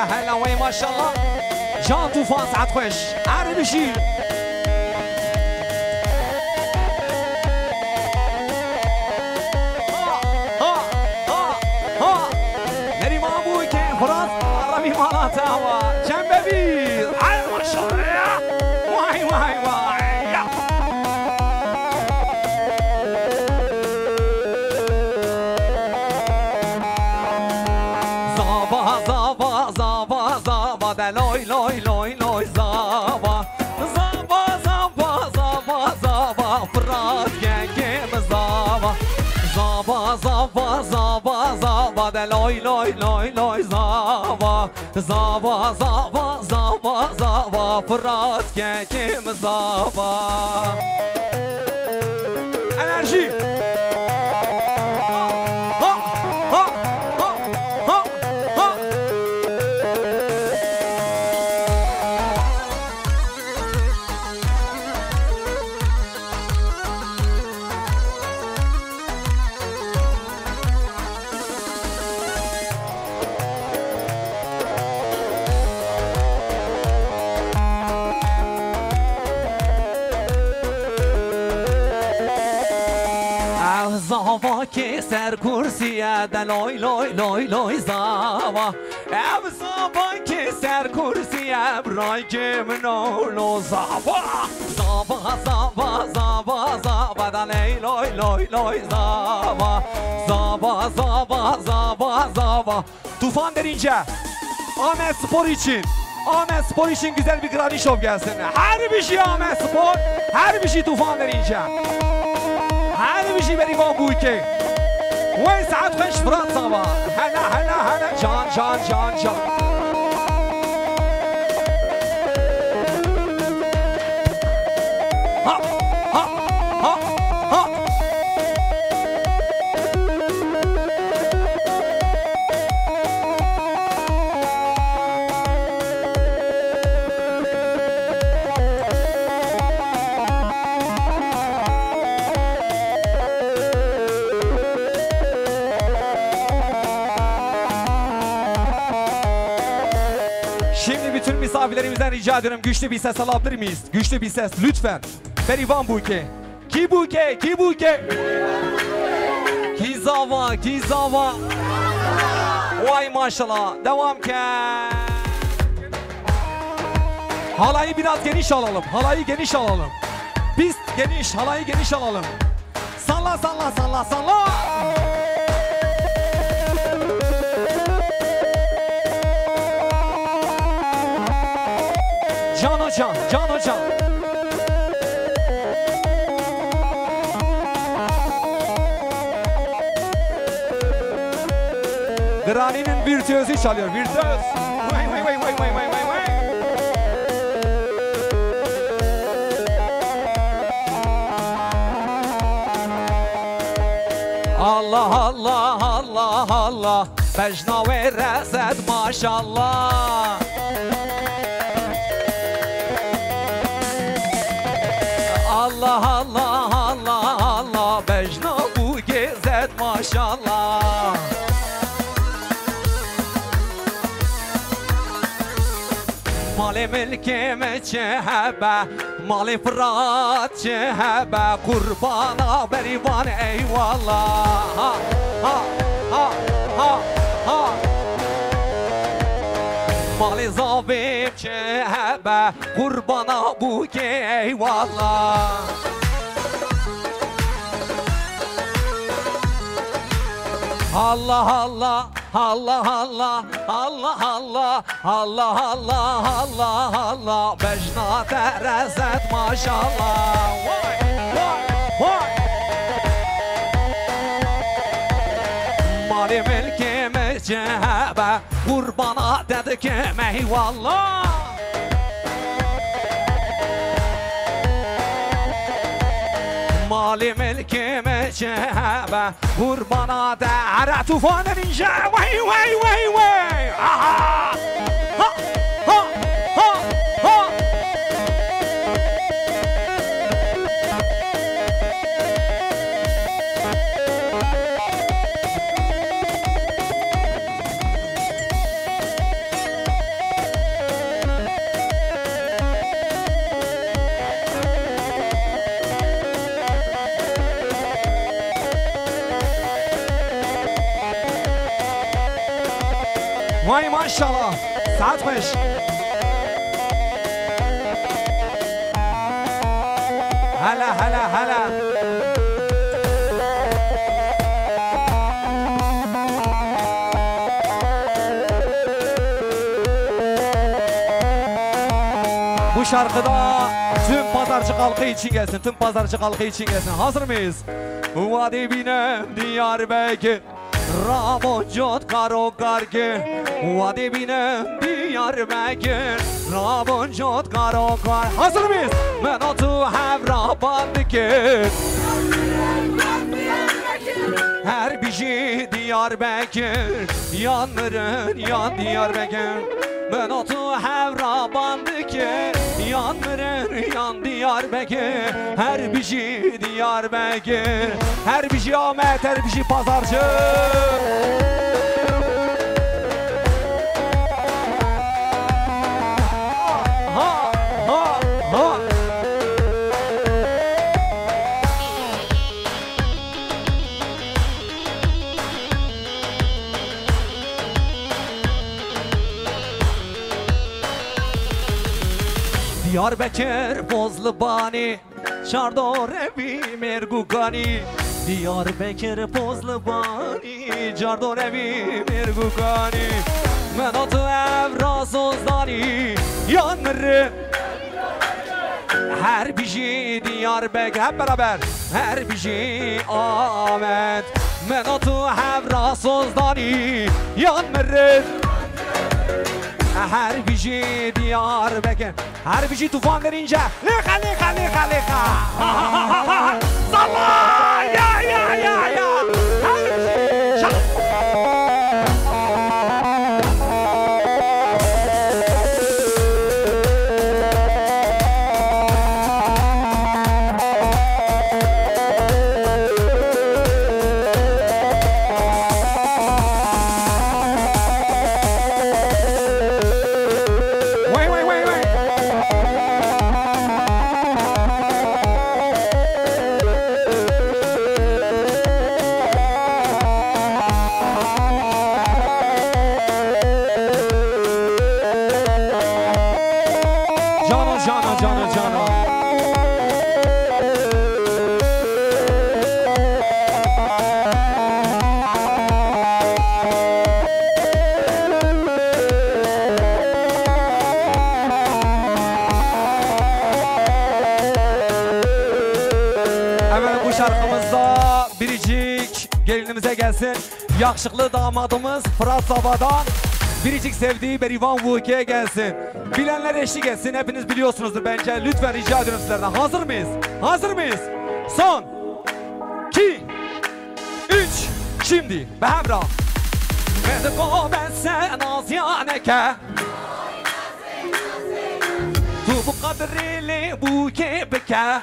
هلا وي ما شاء الله جان طوفان سعد خوش عربي شي نريم ابوي كان فراس عربي مالاتها جنب بيض ما شاء الله واي واي واي لوی لوی لوی لوی زابا زابا زابا زابا زابا فرات گنگم زابا زابا زابا زابا زابا لوی لوی لوی لوی زابا زابا زابا زابا زابا فرات گنگم زابا انرژی زاوا که سر کرسیه دلای لای لای لای زاوا ام زاوا که سر کرسیه برای که منو زاوا زاوا زاوا زاوا زاوا دلای لای لای لای زاوا زاوا زاوا زاوا زاوا Tufan derince Ahmet Spor için Ahmet Spor için güzel bir granny şov gelsin. Her bir şey Ahmet Spor, her bir şey Tufan derince. هذا بيجي بريفان بويكي وين سعد خش فرات صبا هلا هلا هلا جان جان جان جان ها ها ها ها Misafirlerimizden rica ediyorum güçlü bir ses alabilir miyiz? Güçlü bir ses lütfen. Berivan Buke. Ki Buke, ki Buke. Ki Zava, ki Zava. Vay maşallah. Devam ki. Halayı biraz geniş alalım. Halayı geniş alalım. Pist geniş, halayı geniş alalım. Salla salla salla salla. Can hocam, Can hocam. Granny'nin virtüözü çalıyor, virtüöz. Vay vay vay vay vay vay vay vay. Allah Allah Allah Allah. Mecna ve reset maşallah. Allah Allah Allah Allah Mecna bu gezet maşallah. Mali mülkime çehebe Mali fırat çehebe Kurbana berivan eyvallah. Ha ha ha ha ha. Mali zabim çehebe Kurbana bu eyvallah. Allah Allah Allah Allah Allah Allah Allah Allah Allah Allah Mecna terezet maşallah. Vay vay vay. Mali mülkime cehebe Kurbana dedik eyvallah. Mali mülkime cehebe Kurbana da ara tufan ninja. Vay vay vay vay. Aha. Ha ha ha ha. maşallah. Saatmiş. Hala hala hala. Bu şarkıda tüm pazarcı halkı için gelsin. Tüm pazarcı halkı için gelsin. Hazır mıyız? Vadi binem Diyarbakır Rabonjot karokarki Vadi binem Diyarbakır Rabonjot karokar. Hazır mıyız? Men otu hevra bandikir her bir şey Diyarbakır yanların yan Diyarbakır. Ben otu hevra bandikir yanların yan Diyarbakır. Her bir şey Diyarbakır. Her bir şey Ahmet, her bir şey pazarcı. Ha ha ha. Diyarbakır Pozlubani Çardorevi Mergukani. Diyarbakır Pozlubani Çardorevi Mergukani. Men otu Evrazozdani yanırı. Her bir şey Diyarbakır hep beraber. Her bir şey Ahmet. Men otu Evrazozdani yanırı. Her bir şey Diyarbakır. Her bir şey tufan verince lika lika lika lika. Salla ya ya ya ya. Her bir şey şak. Gelinimize gelsin. Yakışıklı damadımız Fırat Sabah'dan biricik sevdiği Berivan Vuki'ye gelsin. Bilenler eşlik etsin. Hepiniz biliyorsunuzdur bence. Lütfen rica ediyorum sizlerden. Hazır mıyız? Hazır mıyız? Son 2 3 şimdi Behemra Mediko ben sen az yaneke Tu bu kadrili bu kebeke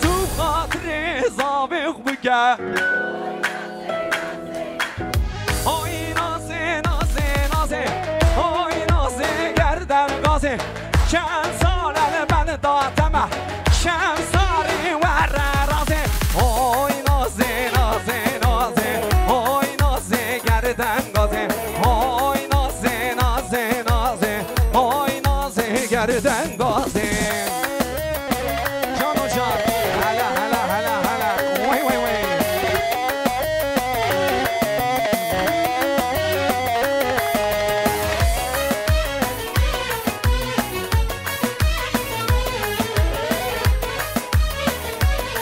Tu kadri zavik bike Oy nazi nazi nazi Oy nazi gerden gazi Şen salel ben dateme Şen sari verre razi Oy nazi nazi nazi Oy nazi gerden gazi Oy nazi nazi nazi Oy nazi gerden gazi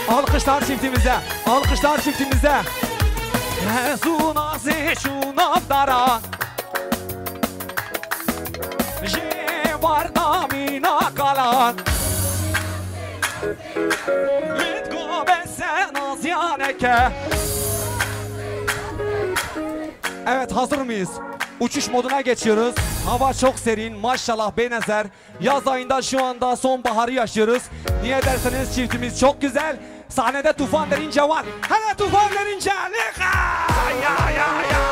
Alkışlar çiftimize, alkışlar çiftimize. Mezunazi şunavdara Jevardamina kalan Litko besen azyaneke. Evet, hazır mıyız? Uçuş moduna geçiyoruz. Hava çok serin, maşallah benezer. Yaz ayında şu anda sonbaharı yaşıyoruz. Niye derseniz çiftimiz çok güzel. Sahnede tufan derince var. Hele tufan derince lika ya ya ya.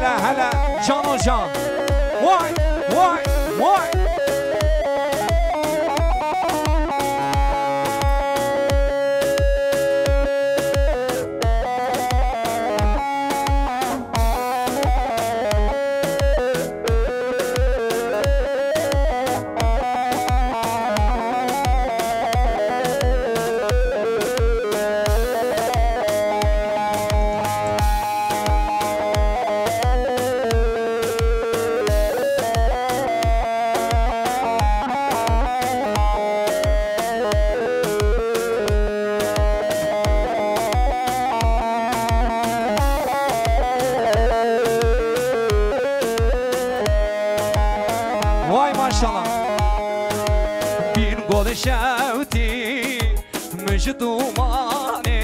hele can o can. Vay vay vay. شوتي مش دوماني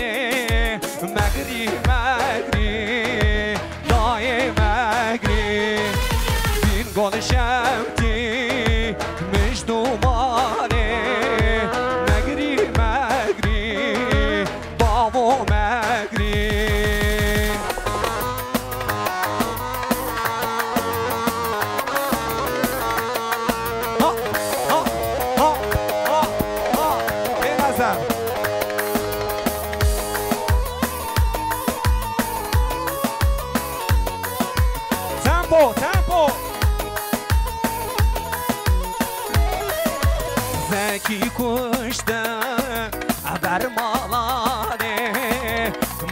مغري مغري داي مغري بين قول شوتي مش دوماني مغري مغري بابو مغري Tempo Zeki kuşta haber malane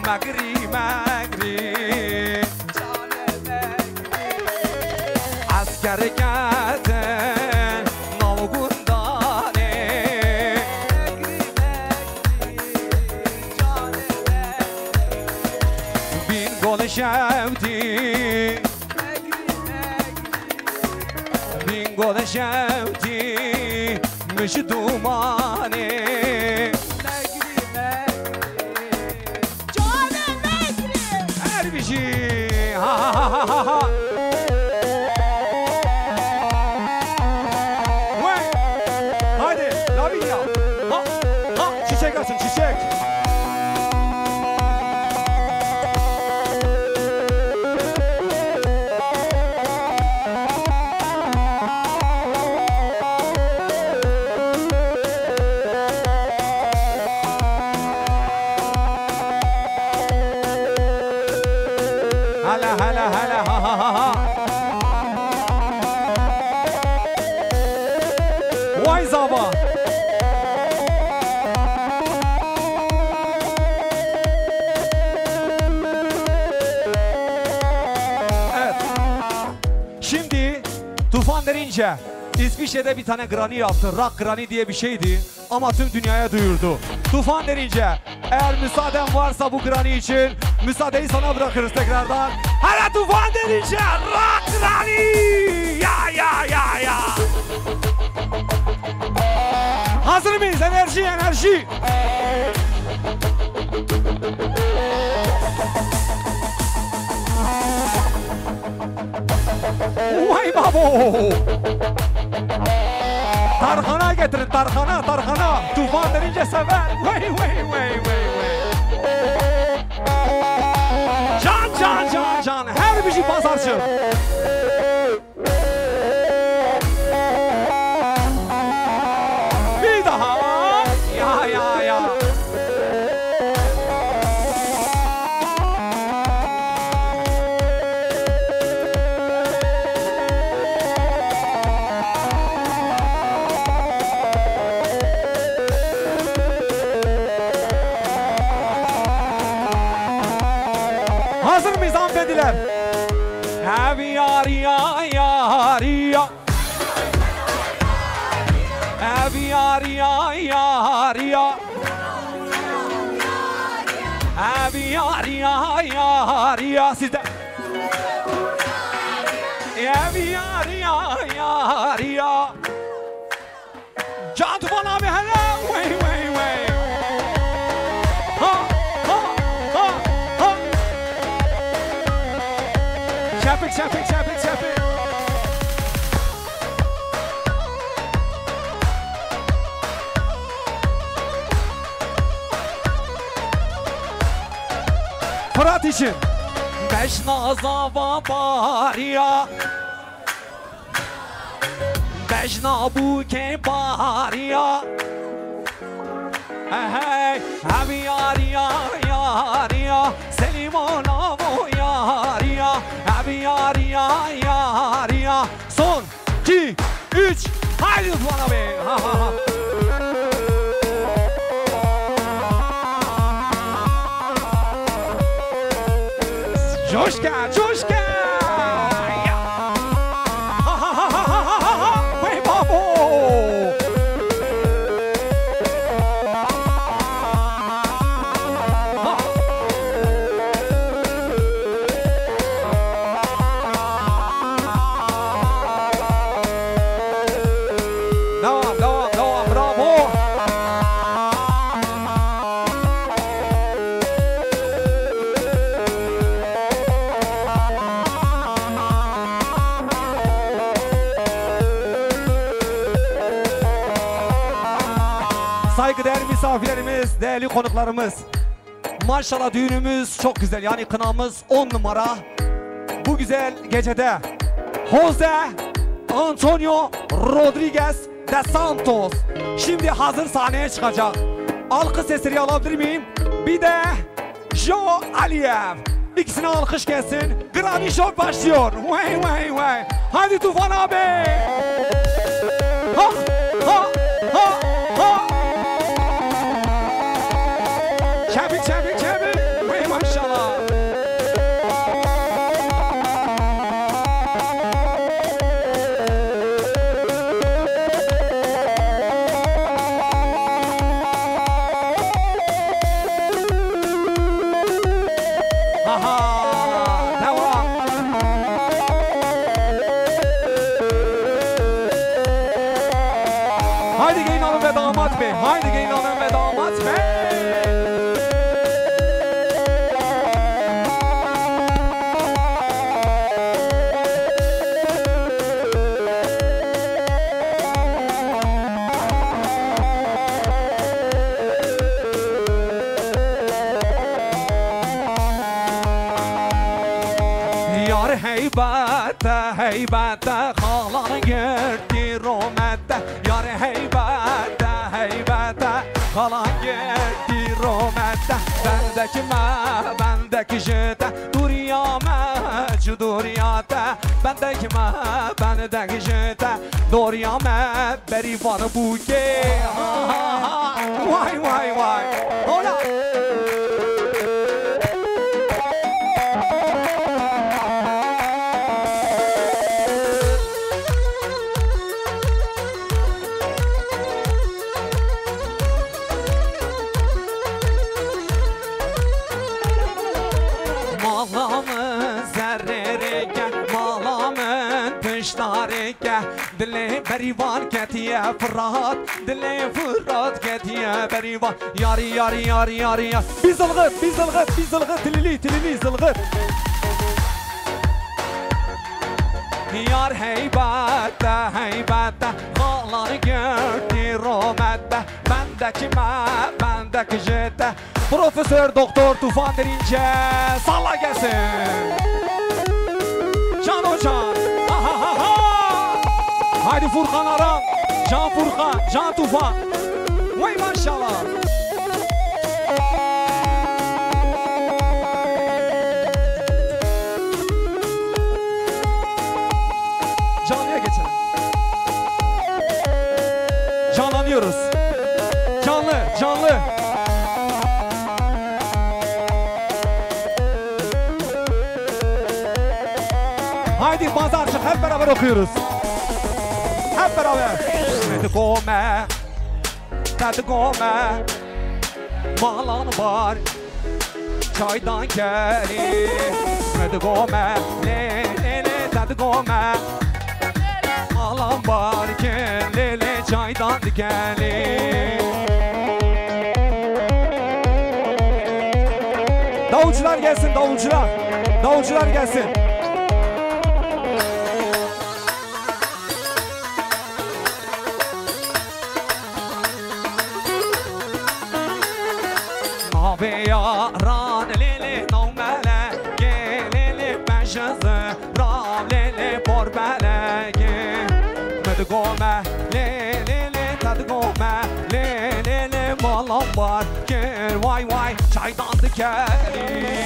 Magri magri Cane magri Asker gezen Navgundane Magri magri Cane magri Bin gol şevdi گل شوتی مش دومانه نگری نگری جان نگری هر بیشی ها ها ها ها ها وای hadi Lavinia ha ha çiçek açın çiçek Vay zaba. Evet. Şimdi Tufan Derince İsviçre'de bir tane granny yaptı. Rock granny diye bir şeydi. Ama tüm dünyaya duyurdu. Tufan Derince, eğer müsaaden varsa bu granny için müsaadeyi sana bırakırız tekrardan. Hala Tufan Derince, rock granny. Ya. Hazır mıyız? Enerji. Vay babo. Tarhana getirin, tarhana. Tufan Derince sever. Vay. Can. Her bir şey pazarcı. Bir daha. Ya. Hazır mıyız hanımefendiler? Heavy yar. Heavy yar. Heavy yar. Sizde. Heavy yar. Can Tufan abi hele. Vay. Ha. Şapik. Fırat için بجنا باریا بجنا بو که باریا هم یاریا یاریا سلیمانا و یاریا هم یاریا یاریا son 2 3 haydi Rıdvan abi Coşka, coşka! Hey babo! Devam, devam, devam, bravo! Saygıdeğer misafirlerimiz, değerli konuklarımız. Maşallah düğünümüz çok güzel. Yani kınamız 10 numara. Bu güzel gecede Jose Antonio Rodriguez de Santos şimdi hazır sahneye çıkacak. Alkış sesleri alabilir miyim? Bir de Joe Aliyev. İkisine alkış gelsin. Grammy Show başlıyor. Vay vay vay. Hadi Tufan abi. Ha ha ha ha. Çabuk çabuk çabuk. Vay maşallah. Haydi gelin hanım ve damat bey. Haydi gelin hanım ve damat bey. Yar heybette heybette kalan girdi romette. Yar heybette heybette kalan girdi romette. Bendeki jete duriyame cuduriyate. Bendeki jete duriyame berivanı buke. Vay vay vay. Ola. Malamın zerrereke, malamın pıştareke. Dile berivan ketiye fırat, dile fırat ketiye berivan. Yari yari yari yari yari. Bir zılgıt, bir zılgıt, bir zılgıt. Tilili zılgıt. Yar heybette heybette Ağları gördü romette. Bendeki jete Profesör Doktor Tufan Derince salla gelsin. Can Hocam. Haydi Furkan Aram. Can Furkan, Can Tufan. Vay maşallah. Canlıya geçelim. Canlanıyoruz. Canlı, canlı. Haydi pazarcık hep beraber okuyoruz. Hep beraber. Tedigome Malan var çaydan geri. Tedigome le le le tedigome Malan var ki le le çaydan geri. Davulcular gelsin, davulcular. Davulcular gelsin. Ve yaran lele nomele gele شکری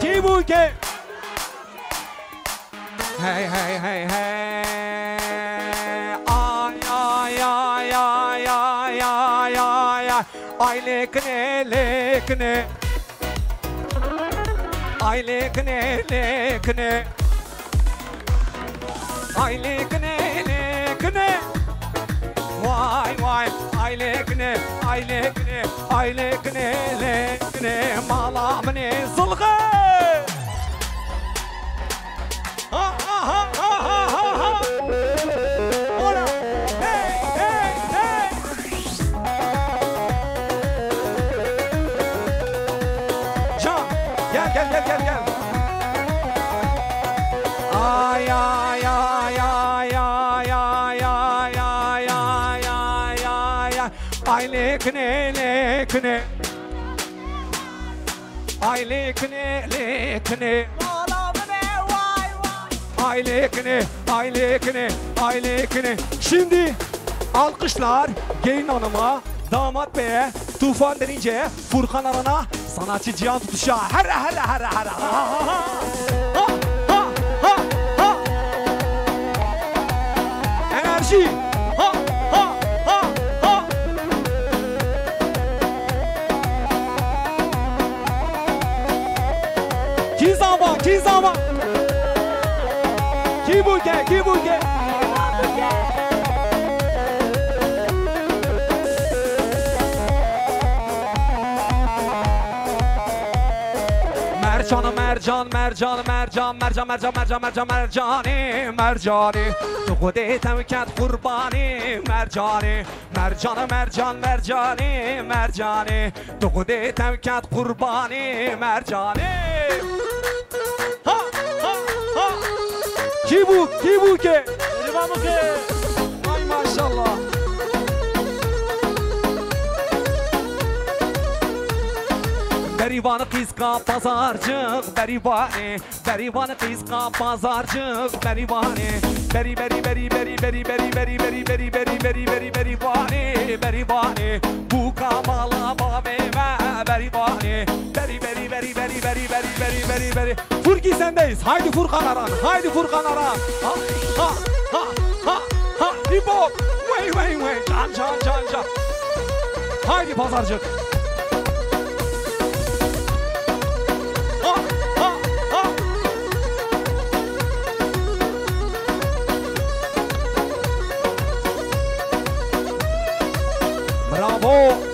کی بوکه hey hey hey hey ay ay ay ay ay ay ay ay lekne lekne ay lekne lekne ay lekne lekne vay vay ay lekne ay lekne ay lekne lekne malamne zulgı lekne lekne ay lekne lekne ay lekne ay lekne ay lekne. Şimdi alkışlar gelin hanıma, damat beye, Tufan denince Furkan Aran'a, sanatçı Cihan Tutuş'a. Hara hara hara hara. Enerji. Kizama Kibuke Kibuke Mercan mercan mercan mercan mercan mercan mercan mercan mercani mercani تو خودتم کت قربانی مرجانی مرجان مرجان مرجانی مرجانی تو خودتم کت قربانی مرجانی کی bu که ay maşallah Berivan kızka pazarcık Berivan kızka pazarcık Berivani Beri beri beri beri beri beri beri beri beri beri beri beri berivani berivani Bu kamala babeme berivani Beri beri beri beri beri beri beri beri beri Furki sendeyiz. Haydi Furkan Aran. Haydi Furkan Aran. Ha ha ha ha ha. Hip hop. Vay vay vay. Can can can can. Haydi pazarcık. Ha ha ha. Bravo.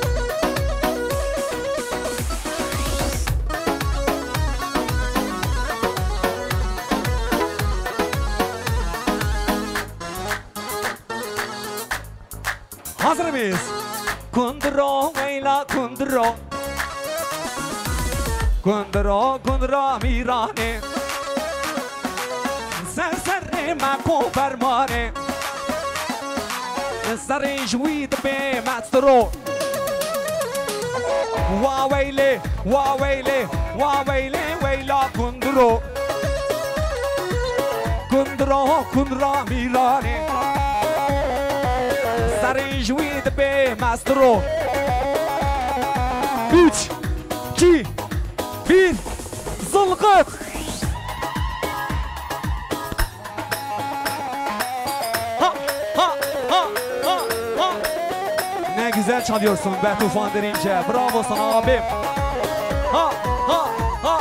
Hazır mıyız? Kunduro veyla kunduro Kunduro kunduro mirane Serserime kofermane Sarı jwid be mastro Wa weyle wa weyle wa weyle veyla kunduro Kunduro kunduro mirane Sarı jwid be mastro 3 2 1 zılgıt Ne güzel çalıyorsun be Tufan derince. Bravo sana abim. Ha ha ha.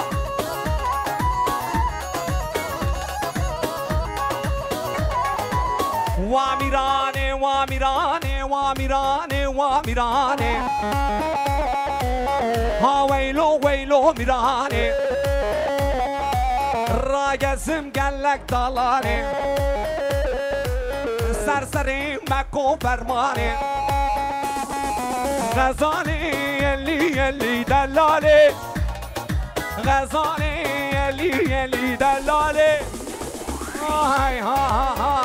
Wamirane wamirane wamirane wamirane Ha veylo veylo mirane Ra gezim gellek dalane Serserim mekko fermane غزالی یلی یلی دلالی غزالی یلی یلی دلالی های ها ها ها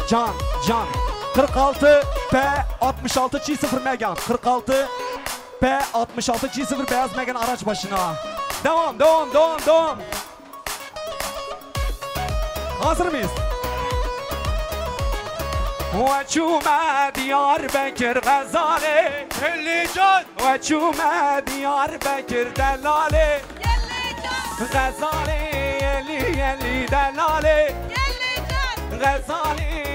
Can, Can 46 P66 G0 Megan 46 P66 G0 beyaz Megan araç başına. Devam, devam, devam, devam. Hazır mıyız? وچوم دیاربکر غزاله یلی جان وچوم دیاربکر دلاله یلی جان غزاله یلی یلی دلاله یلی جان غزاله